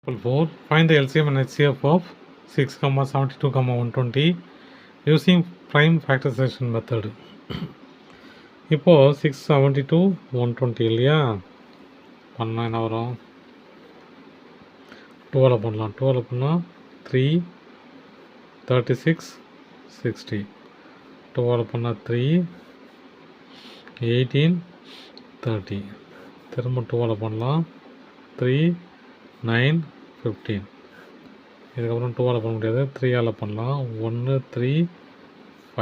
4. Find the LCM and HCF of 6, 72, 120 using prime factorization method. இப்போ 672 120 இல்லையா பண்ணால் என்ன வரும் 12 பண்ணலாம் 12 பண்ணால் 3 36 60 12 பண்ணால் 3 18 30 திரும்ப 12 பண்ணலாம் 3 9 15 இதுக்கப்புறம் 2ஆல் பண்ண முடியாது 3ஆல் பண்ணலாம் 1 3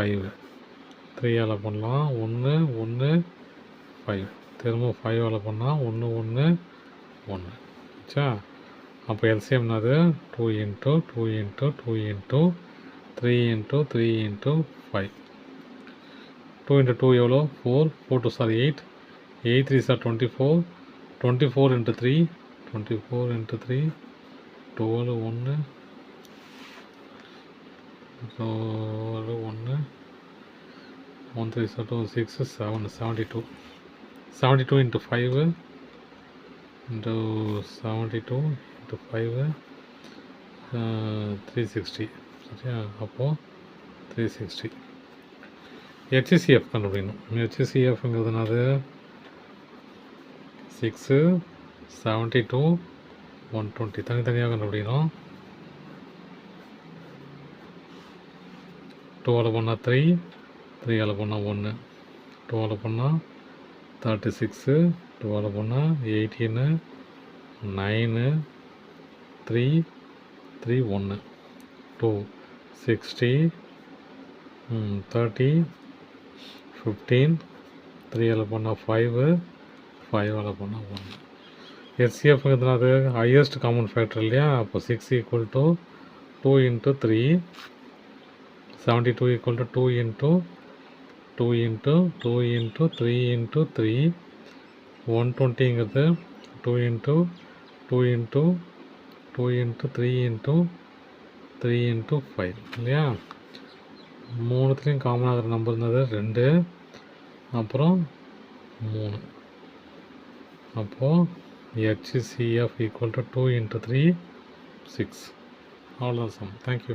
5 3ஆல் பண்ணலாம் 1 1 5 திரும்ப 5ஆல் பண்ணால் 1 1 1 ஆச்சா அப்போ எல்சிஎம் என்னது 2 into 2 into 2 into 3 into 3 into 5 2 into 2 எவ்வளோ 4 4 2 sir 8 8 3 sir 24 24 into 3 24 into 3 12 1 1 1 3 so 2 6 7 72 72 into 5 into 72 into 5 360 சரியா அப்போது 360 ஹெச்சிசிஎஃப் கண்டுபிடிக்கணும் ஹெச்சிசிஎஃப்ங்கிறதுனால 6 72 120 தனித்தனியாக கண்டுபிடிக்கணும் 2ஆல் பண்ணால் 3 3ஆல் பண்ணால் 1 2ஆல் பண்ணால் 36 2ஆல் பண்ணால் 18 9 3 3 1 2 60 30 15 3ஆல் பண்ணால் 5 5ஆல் பண்ணால் 1 HCFங்கிறதுனால ஹையஸ்ட் காமன் ஃபேக்டர் இல்லையா அப்போ 6 equal to 2 into 3 72 equal to 2 into 2 into 2 into 3 into 3 120ங்கிறது 2 into 2 into 2 into 3 into 3 into 5 இல்லையா மூணுத்துலேயும் காமன் ஆகிற நம்பர் இருந்தது 2 அப்புறம் 3 அப்போது HCF equal to 2 into 3 6 அவ்வளோதான் சம் தேங்க்யூ